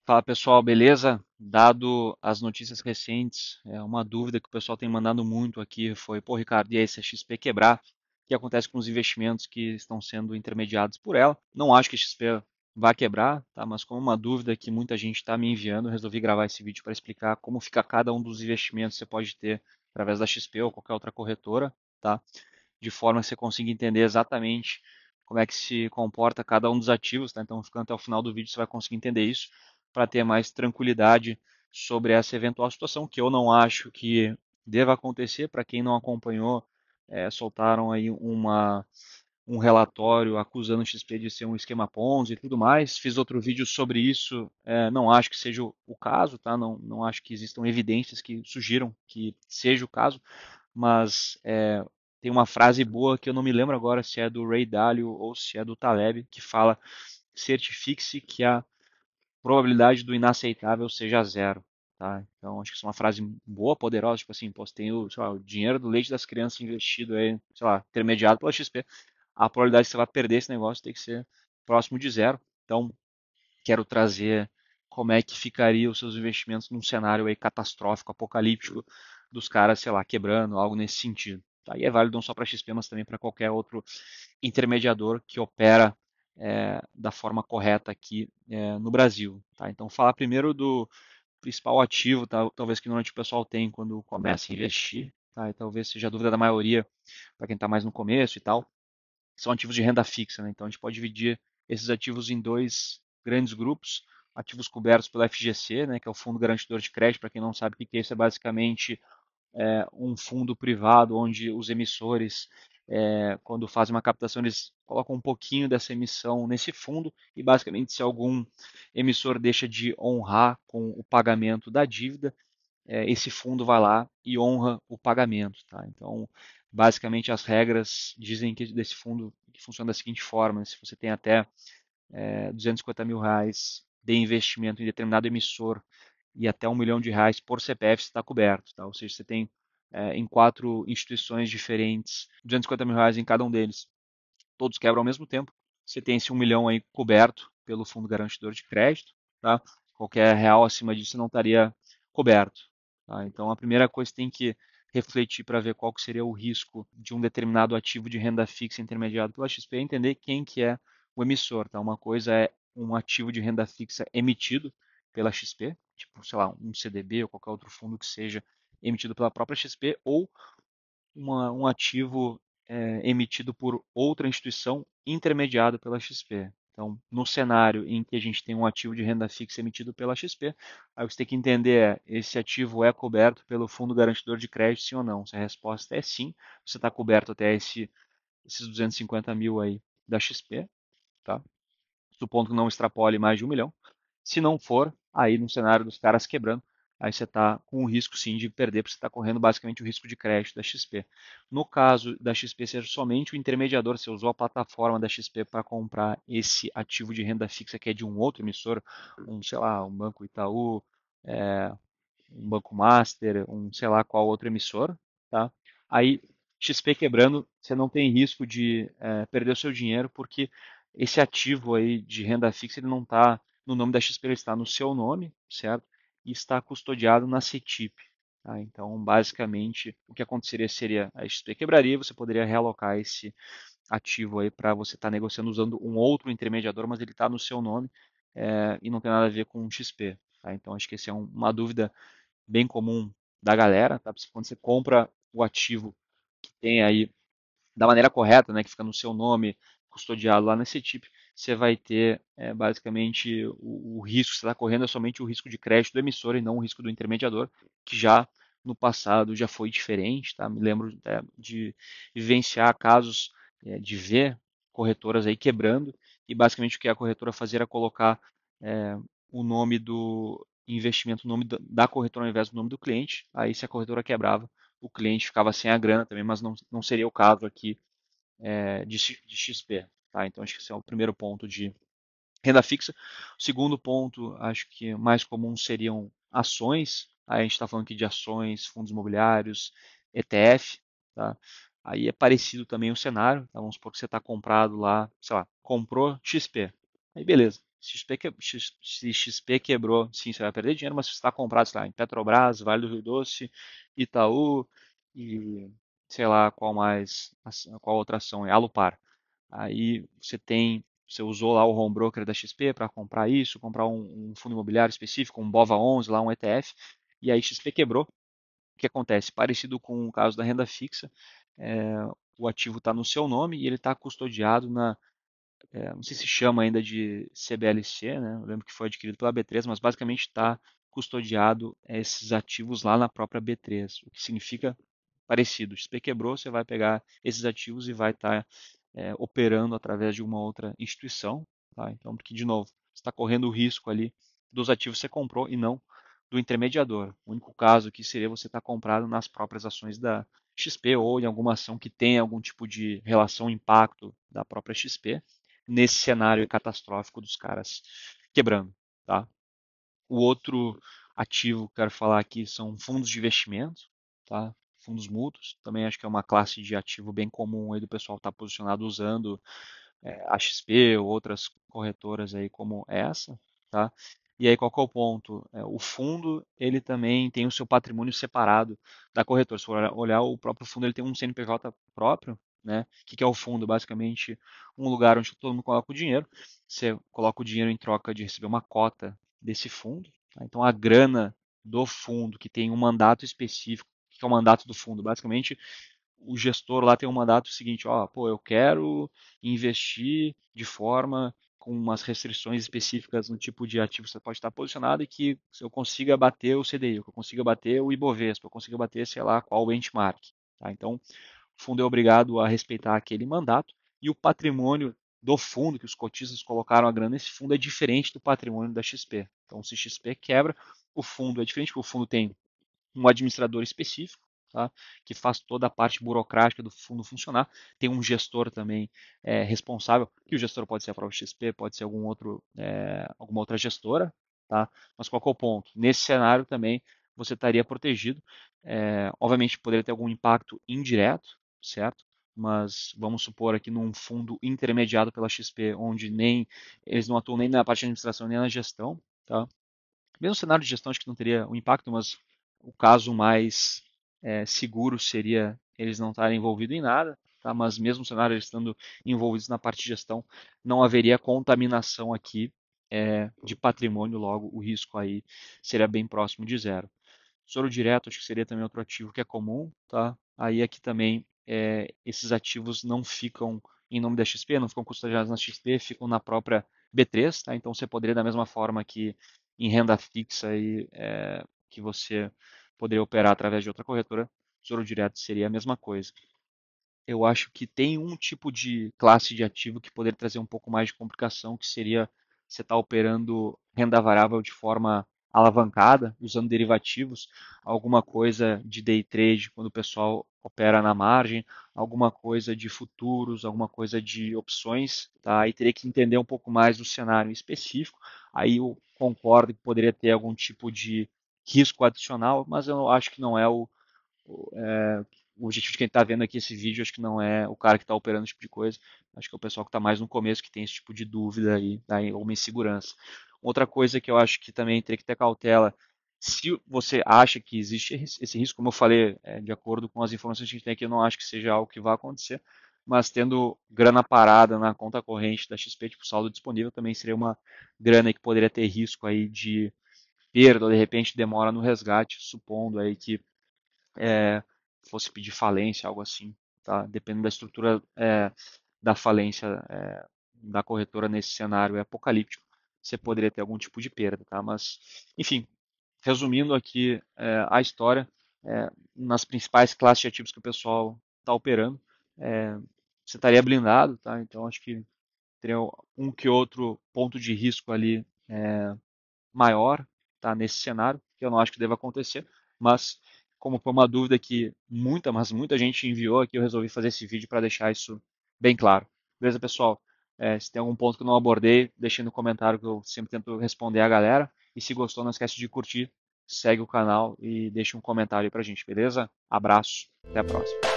Fala pessoal, beleza? Dado as notícias recentes, uma dúvida que o pessoal tem mandado muito aqui foi, pô, Ricardo, e aí se a XP quebrar, o que acontece com os investimentos que estão sendo intermediados por ela? Não acho que a XP vai quebrar, tá? Mas como uma dúvida que muita gente está me enviando, eu resolvi gravar esse vídeo para explicar como fica cada um dos investimentos que você pode ter através da XP ou qualquer outra corretora, tá? De forma que você consiga entender exatamente como é que se comporta cada um dos ativos, tá? Então, ficando até o final do vídeo, você vai conseguir entender isso para ter mais tranquilidade sobre essa eventual situação, que eu não acho que deva acontecer. Para quem não acompanhou, soltaram aí um relatório acusando o XP de ser um esquema Ponzi e tudo mais. Fiz outro vídeo sobre isso, não acho que seja o caso, tá? Não acho que existam evidências que sugiram que seja o caso, mas tem uma frase boa que eu não me lembro agora se é do Ray Dalio ou se é do Taleb, que fala: certifique-se que a probabilidade do inaceitável seja zero. Tá? Então, acho que isso é uma frase boa, poderosa, tipo assim, pô, você tem o dinheiro do leite das crianças investido aí, sei lá, intermediado pela XP, a probabilidade que você vai perder esse negócio tem que ser próximo de zero. Então, quero trazer como é que ficaria os seus investimentos num cenário aí catastrófico, apocalíptico, dos caras, sei lá, quebrando, algo nesse sentido. Tá? E é válido não só para XP, mas também para qualquer outro intermediador que opera da forma correta aqui no Brasil. Tá? Então, falar primeiro do principal ativo, tá? Talvez que normalmente o pessoal tem quando começa a investir, tá? E talvez seja a dúvida da maioria para quem está mais no começo e tal, são ativos de renda fixa. Né? Então, a gente pode dividir esses ativos em dois grandes grupos: ativos cobertos pela FGC, né, que é o Fundo Garantidor de Crédito. Para quem não sabe o que é isso, é basicamente um fundo privado onde os emissores, quando fazem uma captação, eles colocam um pouquinho dessa emissão nesse fundo e, basicamente, se algum emissor deixa de honrar com o pagamento da dívida, esse fundo vai lá e honra o pagamento. Tá? Então, basicamente, as regras dizem que desse fundo que funciona da seguinte forma: se você tem até R$ 250 mil de investimento em determinado emissor e até R$ 1 milhão por CPF está coberto. Tá? Ou seja, você tem em quatro instituições diferentes, R$ 250 mil em cada um deles, todos quebram ao mesmo tempo. Você tem esse 1 milhão aí coberto pelo fundo garantidor de crédito. Tá? Qualquer real acima disso não estaria coberto. Tá? Então, a primeira coisa que tem que refletir para ver qual que seria o risco de um determinado ativo de renda fixa intermediado pela XP é entender quem que é o emissor. Tá? Uma coisa é um ativo de renda fixa emitido pela XP, tipo, sei lá, um CDB ou qualquer outro fundo que seja emitido pela própria XP, ou um ativo emitido por outra instituição intermediado pela XP. Então, no cenário em que a gente tem um ativo de renda fixa emitido pela XP, aí você tem que entender esse ativo é coberto pelo fundo garantidor de crédito, sim ou não. Se a resposta é sim, você está coberto até esses 250 mil aí da XP, tá? Supondo que não extrapole mais de 1 milhão. Se não for, aí no cenário dos caras quebrando, aí você está com o risco sim de perder, porque você está correndo basicamente o risco de crédito da XP. No caso da XP ser somente o intermediador, você usou a plataforma da XP para comprar esse ativo de renda fixa que é de um outro emissor, sei lá, um Banco Itaú, é, um Banco Master, sei lá qual outro emissor, tá? Aí, XP quebrando, você não tem risco de perder o seu dinheiro, porque esse ativo aí de renda fixa, ele não está no nome da XP, ele está no seu nome, certo? E está custodiado na CETIP. Tá? Então, basicamente, o que aconteceria seria a XP quebraria, você poderia realocar esse ativo aí para você estar negociando usando um outro intermediador, mas ele está no seu nome e não tem nada a ver com o XP. Tá? Então, acho que essa é uma dúvida bem comum da galera, tá? Quando você compra o ativo que tem aí da maneira correta, né, que fica no seu nome, custodiado lá nesse tipo, você vai ter basicamente o risco que você está correndo é somente o risco de crédito do emissor e não o risco do intermediador, que já no passado já foi diferente, tá? Me lembro de vivenciar casos de ver corretoras aí quebrando e basicamente o que a corretora fazia era colocar é, o nome do investimento, o nome da corretora ao invés do nome do cliente. Aí se a corretora quebrava, o cliente ficava sem a grana também, mas não seria o caso aqui de XP. Tá? Então acho que esse é o primeiro ponto de renda fixa. O segundo ponto, acho que mais comum seriam ações. Aí a gente está falando aqui de ações, fundos imobiliários, ETF. Tá? Aí é parecido também o cenário. Tá? Vamos supor que você está comprado lá, sei lá, comprou XP. Aí beleza. Se XP quebrou, sim, você vai perder dinheiro, mas se você está comprado, sei lá, em Petrobras, Vale do Rio Doce, Itaú e sei lá qual mais, qual outra ação é, Alupar. Aí você usou lá o home broker da XP para comprar isso, comprar um fundo imobiliário específico, um BOVA11, lá um ETF, e aí XP quebrou. O que acontece? Parecido com o caso da renda fixa, é, o ativo está no seu nome e ele está custodiado não sei se chama ainda de CBLC, né? Eu lembro que foi adquirido pela B3, mas basicamente está custodiado esses ativos lá na própria B3, o que significa parecido. O XP quebrou, você vai pegar esses ativos e vai estar operando através de uma outra instituição. Tá? Então, porque, de novo, você está correndo o risco ali dos ativos que você comprou e não do intermediador. O único caso aqui seria você estar comprado nas próprias ações da XP ou em alguma ação que tenha algum tipo de relação impacto da própria XP nesse cenário catastrófico dos caras quebrando. Tá? O outro ativo que eu quero falar aqui são fundos de investimento, tá? Fundos mútuos, também acho que é uma classe de ativo bem comum aí do pessoal estar posicionado usando a XP ou outras corretoras aí como essa, tá? E aí qual que é o ponto? O fundo ele também tem o seu patrimônio separado da corretora. Se for olhar o próprio fundo ele tem um CNPJ próprio, né? O que é o fundo? Basicamente um lugar onde todo mundo coloca o dinheiro. Você coloca o dinheiro em troca de receber uma cota desse fundo. Tá? Então a grana do fundo que tem um mandato específico, o que é o mandato do fundo? Basicamente o gestor lá tem um mandato seguinte, ó, pô, eu quero investir de forma com umas restrições específicas no tipo de ativo que você pode estar posicionado e que eu consiga bater o CDI, que eu consiga bater o Ibovespa, eu consiga bater, sei lá, qual benchmark. Tá? Então, o fundo é obrigado a respeitar aquele mandato e o patrimônio do fundo, que os cotistas colocaram a grana nesse fundo, é diferente do patrimônio da XP. Então, se XP quebra, o fundo é diferente, porque o fundo tem um administrador específico, tá? Que faz toda a parte burocrática do fundo funcionar. Tem um gestor também responsável, que o gestor pode ser a própria XP, pode ser alguma outra gestora, tá? Mas qual é o ponto? Nesse cenário também você estaria protegido. Obviamente poderia ter algum impacto indireto, certo? Mas vamos supor aqui num fundo intermediado pela XP, onde nem eles não atuam nem na parte de administração nem na gestão, tá? Mesmo cenário de gestão acho que não teria um impacto, mas o caso mais seguro seria eles não estarem envolvidos em nada, tá? Mas mesmo cenário eles estando envolvidos na parte de gestão, não haveria contaminação aqui de patrimônio, logo o risco aí seria bem próximo de zero. Tesouro direto acho que seria também outro ativo que é comum, tá? Aí aqui também esses ativos não ficam em nome da XP, não ficam custodiados na XP, ficam na própria B3, tá? Então você poderia da mesma forma que em renda fixa aí, que você poderia operar através de outra corretora, Tesouro Direto seria a mesma coisa. Eu acho que tem um tipo de classe de ativo que poderia trazer um pouco mais de complicação, que seria você estar operando renda variável de forma alavancada, usando derivativos, alguma coisa de day trade, quando o pessoal opera na margem, alguma coisa de futuros, alguma coisa de opções, tá? Aí teria que entender um pouco mais do cenário específico. Aí eu concordo que poderia ter algum tipo de risco adicional, mas eu acho que não é o objetivo de quem está vendo aqui esse vídeo, acho que não é o cara que está operando esse tipo de coisa, acho que é o pessoal que está mais no começo que tem esse tipo de dúvida aí, tá? Ou uma insegurança. Outra coisa que eu acho que também tem que ter cautela, se você acha que existe esse risco, como eu falei, de acordo com as informações que a gente tem aqui, eu não acho que seja algo que vai acontecer, mas tendo grana parada na conta corrente da XP, tipo saldo disponível, também seria uma grana que poderia ter risco aí de perda, ou de repente demora no resgate, supondo aí que é, fosse pedir falência, algo assim, tá? Dependendo da estrutura da falência da corretora nesse cenário apocalíptico, você poderia ter algum tipo de perda, tá? Mas, enfim, resumindo aqui a história, nas principais classes de ativos que o pessoal está operando, é, você estaria blindado, tá? Então acho que teria um que outro ponto de risco ali maior, tá, nesse cenário, que eu não acho que deva acontecer, mas como foi uma dúvida que mas muita gente enviou aqui, eu resolvi fazer esse vídeo para deixar isso bem claro. Beleza, pessoal? Se tem algum ponto que eu não abordei, deixe no comentário que eu sempre tento responder a galera. E se gostou, não esquece de curtir, segue o canal e deixa um comentário aí pra gente, beleza? Abraço, até a próxima.